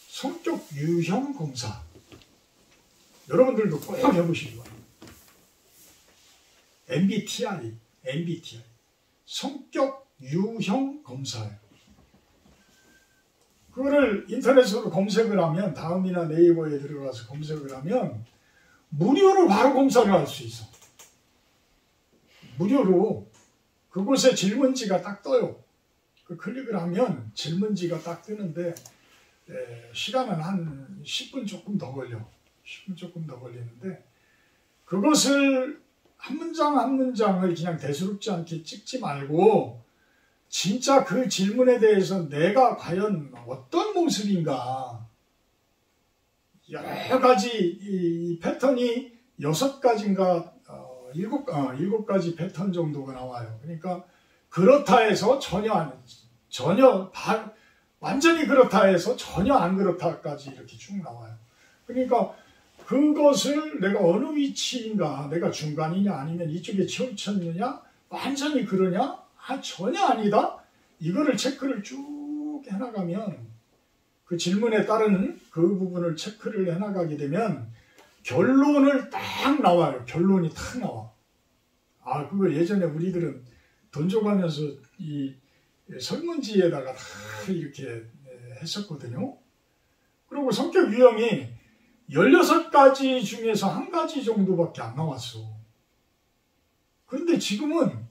성격 유형 검사. 여러분들도 꼭 해보시기 바랍니다. MBTI. 성격 유형 검사예요. 그거를 인터넷으로 검색을 하면, 다음이나 네이버에 들어가서 검색을 하면 무료로 바로 검사를 할 수 있어. 무료로 그곳에 질문지가 딱 떠요. 그 클릭을 하면 질문지가 딱 뜨는데 시간은 한 10분 조금 더 걸려. 10분 조금 더 걸리는데, 그것을 한 문장 한 문장을 그냥 대수롭지 않게 찍지 말고 진짜 그 질문에 대해서 내가 과연 어떤 모습인가, 여러 가지 이 패턴이 6가지인가 7가지 패턴 정도가 나와요. 그러니까 그렇다 해서 완전히 그렇다 해서 전혀 안 그렇다까지 이렇게 쭉 나와요. 그러니까 그것을 내가 어느 위치인가, 내가 중간이냐 아니면 이쪽에 치우쳤느냐, 완전히 그러냐, 전혀 아니다, 이거를 체크를 쭉 해나가면, 그 질문에 따른 그 부분을 체크를 해나가게 되면 결론을 딱 나와요. 결론이 딱 나와. 그거 예전에 우리들은 돈 줘가면서 이 설문지에다가 다 이렇게 했었거든요. 그리고 성격 유형이 16가지 중에서 한 가지 정도밖에 안 나왔어. 그런데 지금은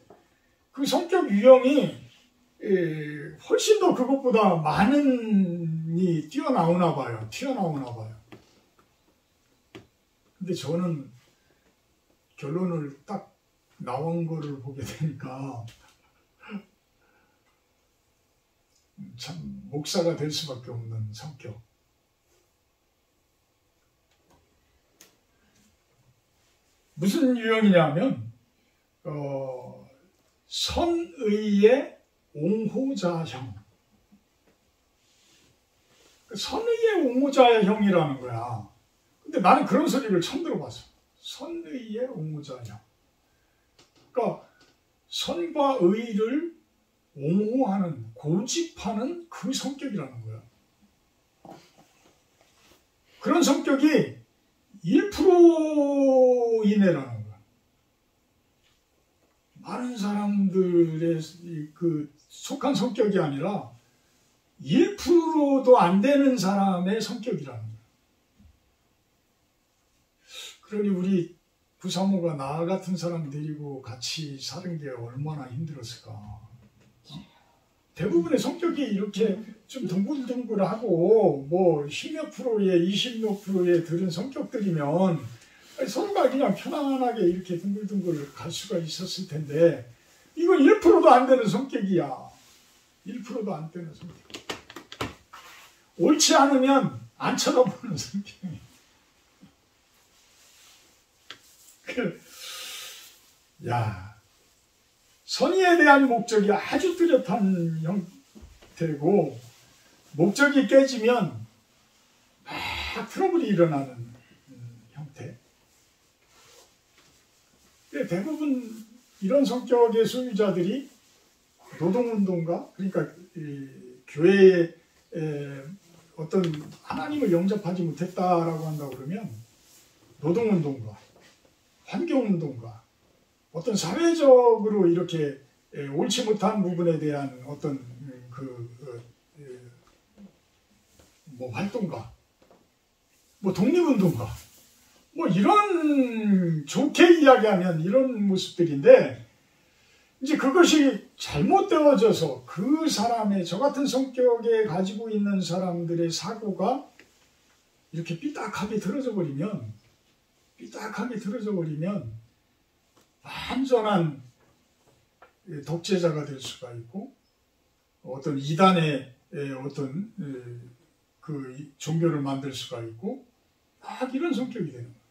그 성격 유형이 훨씬 더 그것보다 많이 튀어나오나 봐요. 근데 저는 결론을 딱 나온 거를 보게 되니까 참 목사가 될 수밖에 없는 성격. 무슨 유형이냐면 선의의 옹호자형. 선의의 옹호자형이라는 거야. 근데 나는 그런 소리를 처음 들어봤어. 선의의 옹호자형. 그러니까 선과 의를 옹호하는, 고집하는 그 성격이라는 거야. 그런 성격이 1% 이내라는 거야. 많은 사람들의 그 속한 성격이 아니라 1%도 안 되는 사람의 성격이라는 거야. 그러니 우리 부사모가 나 같은 사람 데리고 같이 사는 게 얼마나 힘들었을까. 대부분의 성격이 이렇게 좀 둥글둥글하고 뭐 10몇 프로에 20몇 프로에 들은 성격들이면 서로가 그냥 편안하게 이렇게 둥글둥글 갈 수가 있었을 텐데 이건 1%도 안 되는 성격이야. 1%도 안 되는 성격. 옳지 않으면 안 쳐다보는 성격이야. 야, 선의에 대한 목적이 아주 뚜렷한 형태고 목적이 깨지면 막 트러블이 일어나는 형태. 대부분 이런 성격의 소유자들이 노동운동가, 그러니까 교회에 어떤 하나님을 영접하지 못했다라고 한다고 그러면 노동운동가, 환경운동가, 어떤 사회적으로 이렇게 옳지 못한 부분에 대한 어떤 뭐 활동가, 뭐 독립운동가, 뭐 이런 좋게 이야기하면 이런 모습들인데 이제 그것이 잘못되어져서 그 사람의 저 같은 성격에 가지고 있는 사람들의 사고가 이렇게 삐딱하게 들어져 버리면 완전한 독재자가 될 수가 있고 어떤 이단의 어떤 그 종교를 만들 수가 있고 막 이런 성격이 되는 거예요.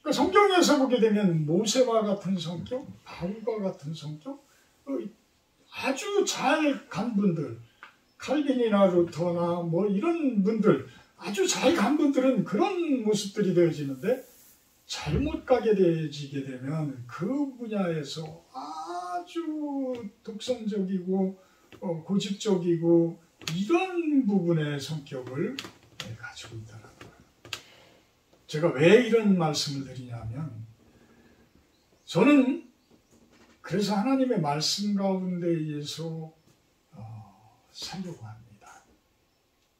그러니까 성경에서 보게 되면 모세와 같은 성격, 바울과 같은 성격, 아주 잘 간 분들, 칼빈이나 루터나 뭐 이런 분들, 아주 잘 간 분들은 그런 모습들이 되어지는데 잘못 가게 되어지게 되면 그 분야에서 아주 독선적이고 고집적이고 이런 부분의 성격을 가지고 있다는 거예요. 제가 왜 이런 말씀을 드리냐면 저는 그래서 하나님의 말씀 가운데 의해서 살려고 합니다.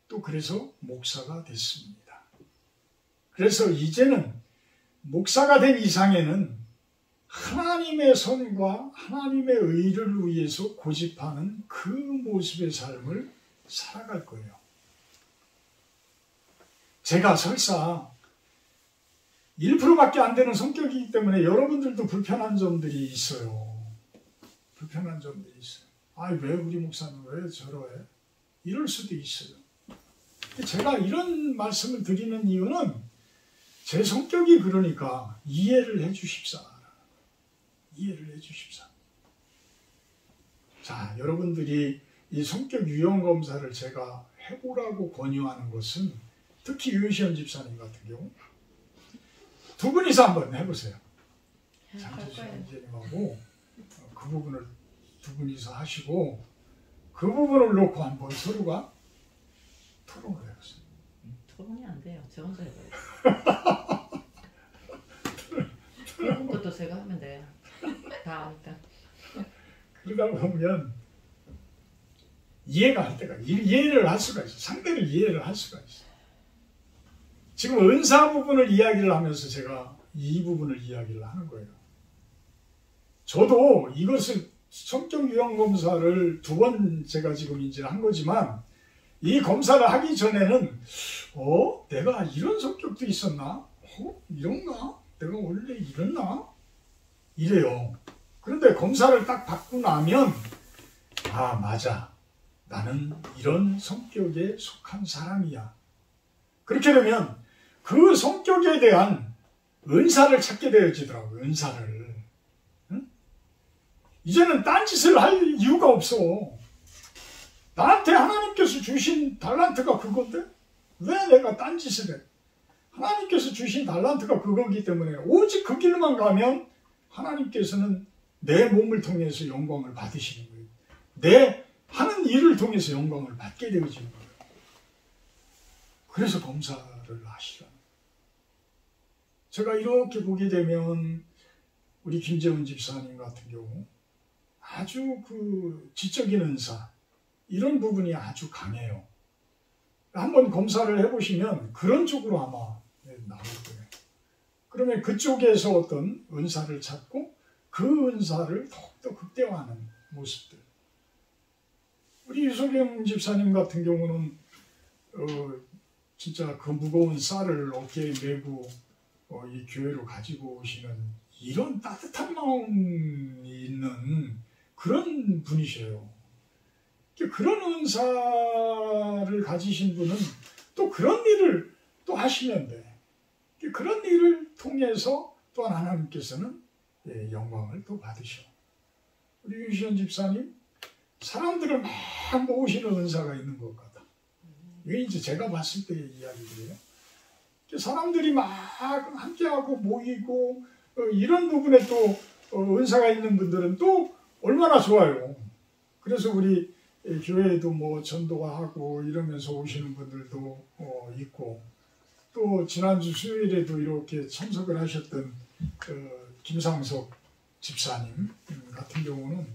또 그래서 목사가 됐습니다. 그래서 이제는 목사가 된 이상에는 하나님의 선과 하나님의 의를 위해서 고집하는 그 모습의 삶을 살아갈 거예요. 제가 설사 1%밖에 안 되는 성격이기 때문에 여러분들도 불편한 점들이 있어요. 불편한 점들이 있어요. 아, 왜 우리 목사는 왜 저러해? 이럴 수도 있어요. 제가 이런 말씀을 드리는 이유는 제 성격이 그러니까 이해를 해 주십사. 이해를 해 주십사. 자, 여러분들이 이 성격 유형 검사를 제가 해보라고 권유하는 것은 특히 유시현 집사님 같은 경우 두 분이서 한번 해보세요. 장재수 형제님하고 그 부분을 두 분이서 하시고 그 부분을 놓고 한번 서로가 토론을 해보세요. 토론이 안 돼요. 저 혼자 해봐요. 그런 것도 제가 하면 돼요. 다 아니까. 그러다 보면 이해가 할 때가 이해를 할 수가 있어. 상대를 이해를 할 수가 있어. 지금 은사 부분을 이야기를 하면서 제가 이 부분을 이야기를 하는 거예요. 저도 이것을 성격 유형 검사를 2번 제가 지금 이제 한 거지만 이 검사를 하기 전에는 내가 이런 성격도 있었나? 이런가? 내가 원래 이랬나? 이래요. 그런데 검사를 딱 받고 나면 아, 맞아. 나는 이런 성격에 속한 사람이야. 그렇게 되면 그 성격에 대한 은사를 찾게 되어지더라고요. 은사를. 응? 이제는 딴짓을 할 이유가 없어. 나한테 하나님께서 주신 달란트가 그건데 왜 내가 딴짓을 해? 하나님께서 주신 달란트가 그거기 때문에 오직 그 길만 가면 하나님께서는 내 몸을 통해서 영광을 받으시는 거예요. 내 하는 일을 통해서 영광을 받게 되어지는 거예요. 그래서 검사를 하시라는 거예요. 제가 이렇게 보게 되면 우리 김재훈 집사님 같은 경우 아주 그 지적인 은사 이런 부분이 아주 강해요. 한번 검사를 해보시면 그런 쪽으로 아마 나올 거예요. 그러면 그쪽에서 어떤 은사를 찾고 그 은사를 더욱더 극대화하는 모습들. 우리 유석영 집사님 같은 경우는 진짜 그 무거운 쌀을 어깨에 메고 이 교회로 가지고 오시는 이런 따뜻한 마음이 있는 그런 분이셔요. 그런 은사를 가지신 분은 또 그런 일을 또 하시면 돼. 그런 일을 통해서 또한 하나님께서는 영광을 또 받으셔. 우리 유시현 집사님, 사람들을 막 모으시는 은사가 있는 것 같아. 이게 이제 제가 봤을 때의 이야기예요. 사람들이 막 함께하고 모이고 이런 부분에 또 은사가 있는 분들은 또 얼마나 좋아요. 그래서 우리 교회에도 뭐 전도가 하고 이러면서 오시는 분들도 있고 또 지난주 수요일에도 이렇게 참석을 하셨던 김상석 집사님 같은 경우는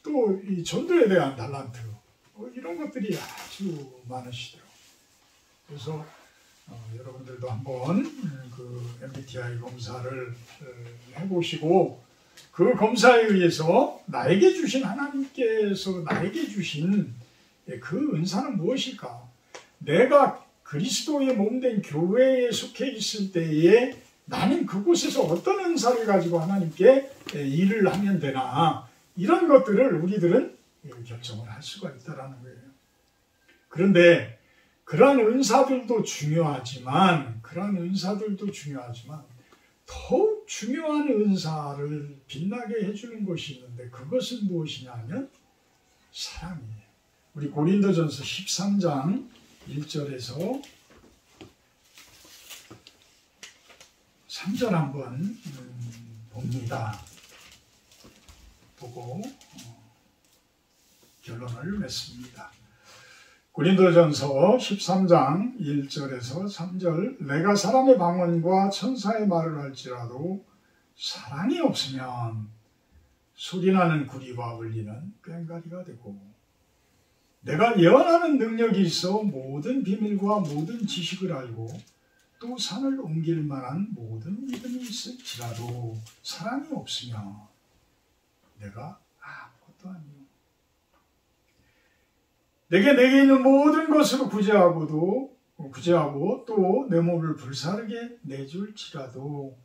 또 이 전도에 대한 달란트 이런 것들이 아주 많으시더라고요. 그래서 여러분들도 한번 그 MBTI 검사를 해보시고 그 검사에 의해서 나에게 주신 하나님께서 나에게 주신 그 은사는 무엇일까? 내가 그리스도의 몸된 교회에 속해 있을 때에 나는 그곳에서 어떤 은사를 가지고 하나님께 일을 하면 되나 이런 것들을 우리들은 결정을 할 수가 있다는 거예요. 그런데 그러한 은사들도 중요하지만 더욱 중요한 은사를 빛나게 해주는 것이 있는데 그것은 무엇이냐면 사랑이에요. 우리 고린도전서 13장 1절에서 3절 한번 봅니다. 보고 결론을 맺습니다. 고린도전서 13장 1절에서 3절 내가 사람의 방언과 천사의 말을 할지라도 사랑이 없으면 소리나는 구리와 울리는 꽹과리가 되고 내가 예언하는 능력이 있어 모든 비밀과 모든 지식을 알고 또 산을 옮길 만한 모든 믿음이 있을지라도 사랑이 없으면 내가 아무것도 아니요. 내게 있는 모든 것으로 구제하고 또 내 몸을 불사르게 내줄지라도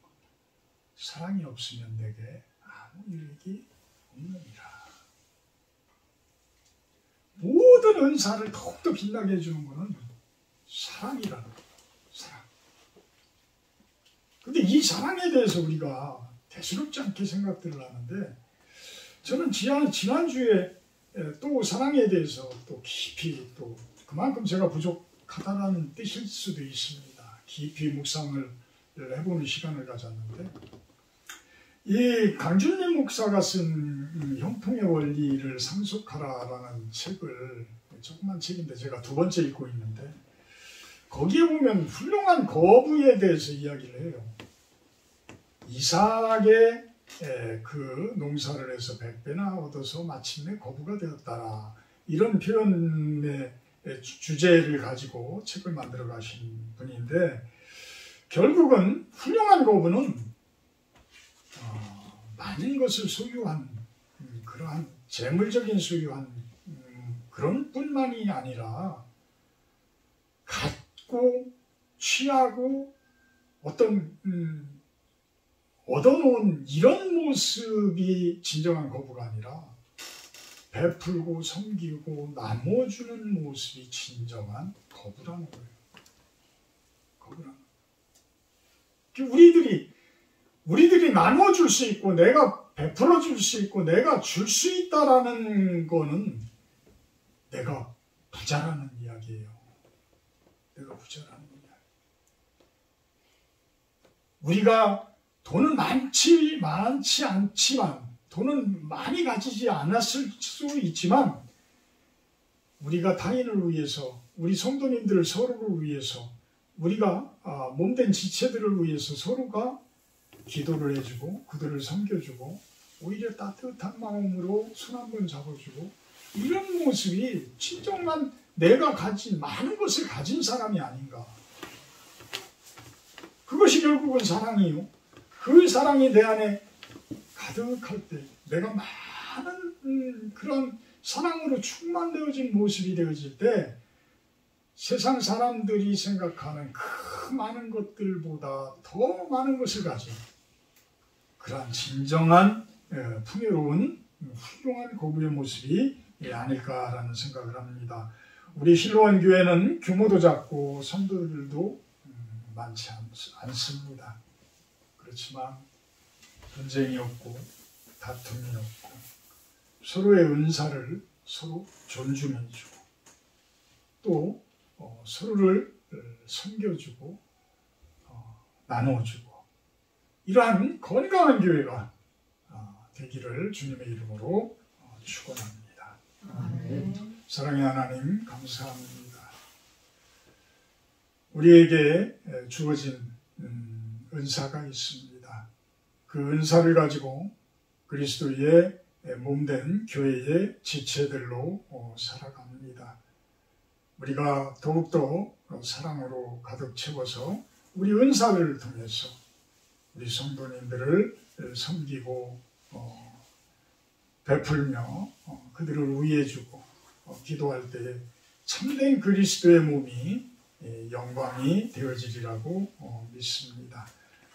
사랑이 없으면 내게 아무 유익이 없느니라. 모든 은사를 더욱더 빛나게 해주는 것은 사랑이라는 거예요. 사랑. 근데 이 사랑에 대해서 우리가 대수롭지 않게 생각들을 하는데 저는 지난주에 또 사랑에 대해서 또 깊이 또 그만큼 제가 부족하다는 뜻일 수도 있습니다. 깊이 묵상을 해보는 시간을 가졌는데 이 강준림 목사가 쓴 형통의 원리를 상속하라라는 책을 조그만 책인데 제가 두 번째 읽고 있는데 거기에 보면 훌륭한 거부에 대해서 이야기를 해요. 이삭의 그 농사를 해서 100배나 얻어서 마침내 거부가 되었다라 이런 표현의 주제를 가지고 책을 만들어 가신 분인데 결국은 훌륭한 거부는 많은 것을 소유한 그러한 재물적인 소유한 그런 뿐만이 아니라 갖고 취하고 어떤 얻어놓은 이런 모습이 진정한 거부가 아니라 베풀고 섬기고 나눠주는 모습이 진정한 거부라는 거예요. 거부라는 거예요. 우리들이 나눠줄 수 있고 내가 베풀어 줄 수 있고 내가 줄 수 있다라는 거는 내가 부자라는 이야기예요. 내가 부자라는 이야기. 우리가 돈은 많지 않지만 돈은 많이 가지지 않았을 수 있지만 우리가 타인을 위해서 우리 성도님들 서로를 위해서 우리가 몸된 지체들을 위해서 서로가 기도를 해주고 그들을 섬겨주고 오히려 따뜻한 마음으로 손 한번 잡아주고 이런 모습이 진정한 내가 가진 많은 것을 가진 사람이 아닌가. 그것이 결국은 사랑이요. 그 사랑이 내 안에 가득할 때 내가 많은 그런 사랑으로 충만되어진 모습이 되어질 때 세상 사람들이 생각하는 그 많은 것들보다 더 많은 것을 가진 그런 진정한 풍요로운 훌륭한 거부의 모습이 아닐까라는 생각을 합니다. 우리 실로원 교회는 규모도 작고 성도들도 많지 않습니다. 그렇지만 전쟁이 없고 다툼이 없고 서로의 은사를 서로 존중해주고 또 서로를 섬겨주고 나눠주고 이러한 건강한 교회가 되기를 주님의 이름으로 축원합니다. 사랑의 하나님 감사합니다. 우리에게 주어진 은사가 있습니다. 그 은사를 가지고 그리스도의 몸된 교회의 지체들로 살아갑니다. 우리가 더욱더 사랑으로 가득 채워서 우리 은사를 통해서 우리 성도님들을 섬기고 베풀며 그들을 위해주고 기도할 때 참된 그리스도의 몸이 영광이 되어지리라고 믿습니다.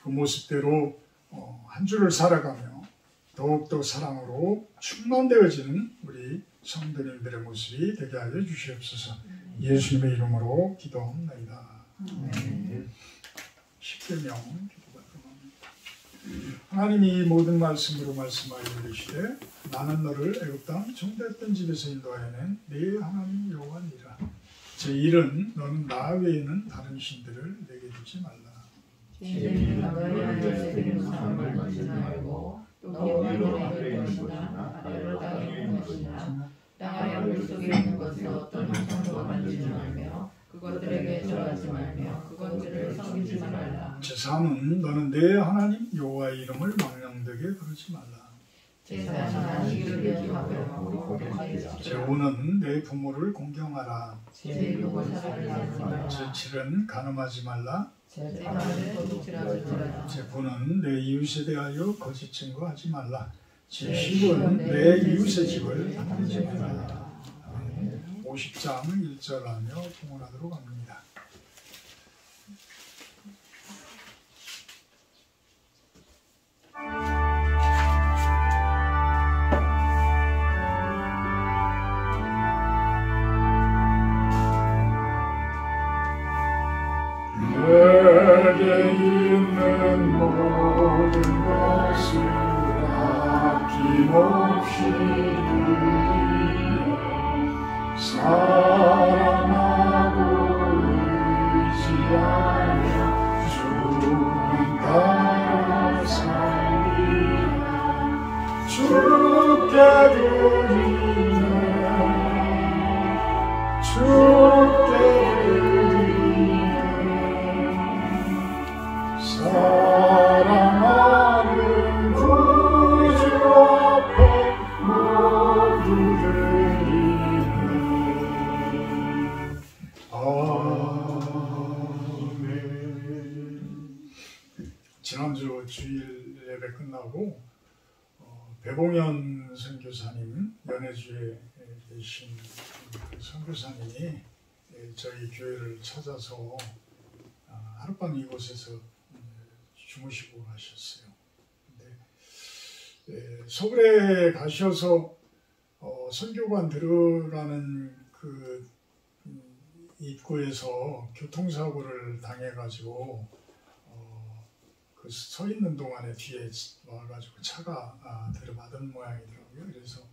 그 모습대로 한 주를 살아가며 더욱더 사랑으로 충만되어지는 우리 성도님들의 모습이 되게 하여 주시옵소서. 예수님의 이름으로 기도합니다. 십계명 기도가 끝납니다. 하나님이 모든 말씀으로 말씀하여 이르시되 나는 너를 애굽 땅 종되었던 집에서 인도하여낸 네 하나님 여호와니라. 제 일은 너는 나 외에는 다른 신들을 내게 두지 말라. 너희 안에서 드리는 사람을 만지지 말고 또 너희 하늘에 있는 것이나 아래로 땅에 있는 것이나 땅의 물 속에 있는 것을 어떤 형상도 만지지 말며 그것들에게 절하지 말며 그것들을 섬기지 말라. 제3은 너는 내 하나님 여호와의 이름을 망령되게 부르지 말라. 제4는 안식일을 기억하고 제5는 내 부모를 공경하라. 제6은 살인하지 말라. 제7은 간음하지 말라. 제8은 도둑질하지 말라. 제9는 내 이웃에 대하여 거짓 증거하지 말라. 제10은 내 이웃의 집을 탐내지 말라. 50장 1절 하며 봉헌하도록 합니다. 내게 있는 모든 것을 아낌없이 드리며 사랑하고 의지하며 주는 따라 살리라. 주께 드리네 주께 사랑하는 구주 앞에 모두 드리네. 아멘. 지난주 주일 예배 끝나고 배봉현 선교사님, 연해주에 계신 선교사님이 저희 교회를 찾아서 하룻밤 이곳에서 주무시고 가셨어요. 근데 서울에 가셔서 선교관 들어가는 그 입구에서 교통사고를 당해가지고 그 서 있는 동안에 뒤에 와가지고 차가 들어맞은 모양이더라고요. 그래서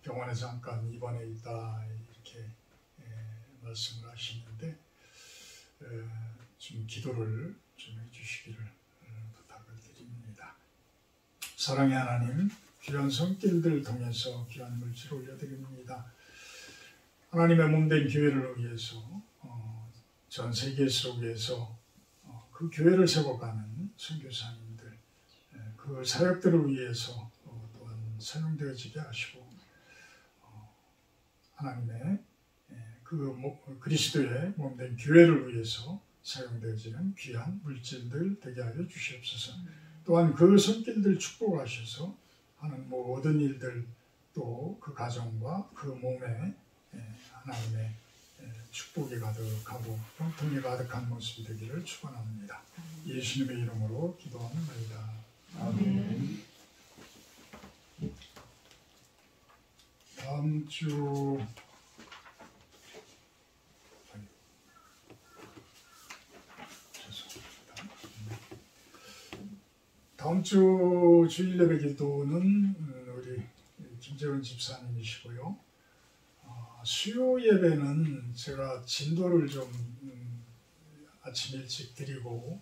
병원에 잠깐 입원해 있다 이렇게 말씀을 하시는데 좀 기도를 좀 해주시기를 부탁을 드립니다. 사랑의 하나님, 귀한 손길들 통해서 귀한 물질 올려드립니다. 하나님의 몸된 교회를 위해서 전 세계 속에서 그 교회를 세워가는 선교사님들, 그 사역들을 위해서 또한 사용되어지게 하시고 하나님의 그 그리스도의 몸된 교회를 위해서 사용되어지는 귀한 물질들 되게 하여 주시옵소서. 또한 그 손길들 축복하셔서 하는 모든 일들 또 그 가정과 그 몸에 하나님의 축복이 가득하고 형통이 가득한 모습이 되기를 축원합니다. 예수님의 이름으로 기도합니다. 아멘. 다음 주 주일 예배 기도는 우리 김재원 집사님이시고요. 수요 예배는 제가 진도를 좀 아침 일찍 드리고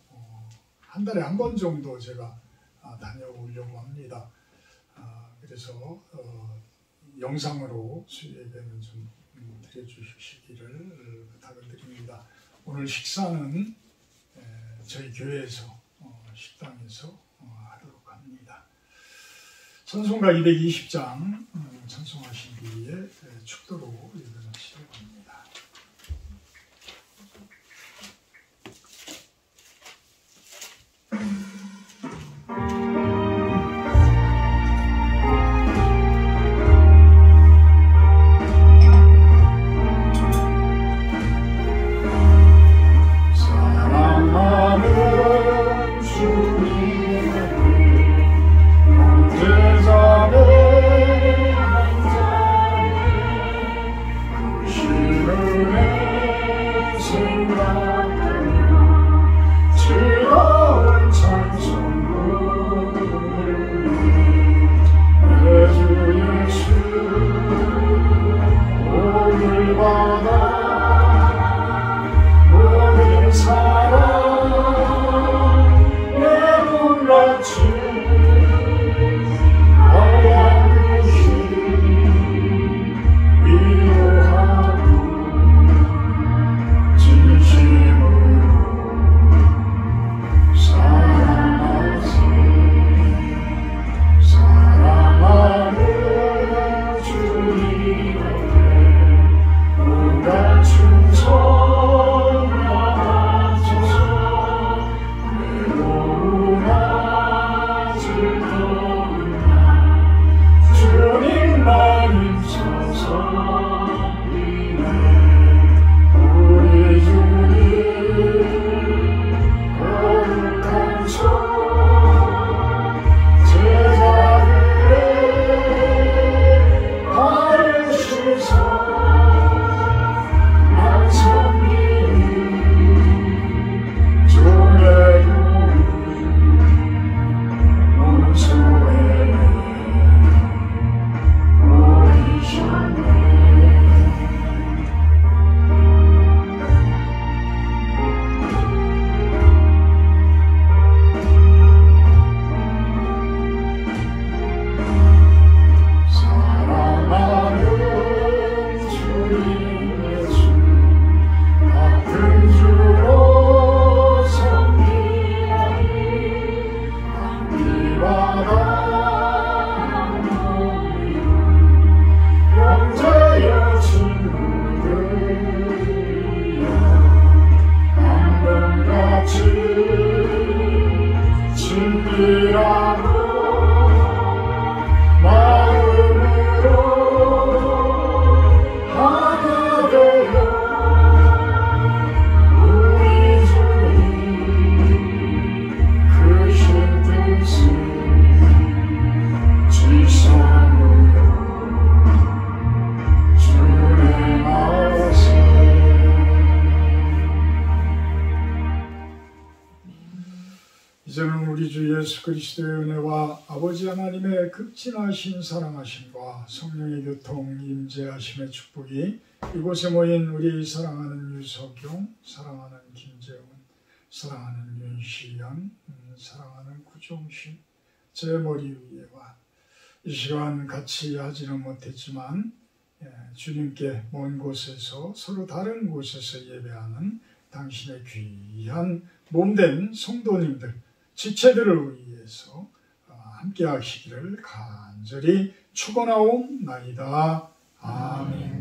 한 달에 한 번 정도 제가 다녀오려고 합니다. 그래서 영상으로 수요 예배는 좀 드려주시기를 부탁을 드립니다. 오늘 식사는 저희 교회에서 식당에서 하도록 합니다. 찬송가 220장 찬송하신 뒤에 축도로 읽어주시려고 합니다. 주님 이제는 우리 주 예수 그리스도의 은혜와 아버지 하나님의 극진하신 사랑하심과 성령의 교통 임재하심의 축복이 이곳에 모인 우리 사랑하는 유석용, 사랑하는 김재훈, 사랑하는 윤시연, 사랑하는 구종신, 제 머리 위에와 이 시간 같이 하지는 못했지만 주님께 먼 곳에서 서로 다른 곳에서 예배하는 당신의 귀한 몸된 성도님들, 지체들을 위해서 함께 하시기를 간절히 축원하옵나이다. 아멘.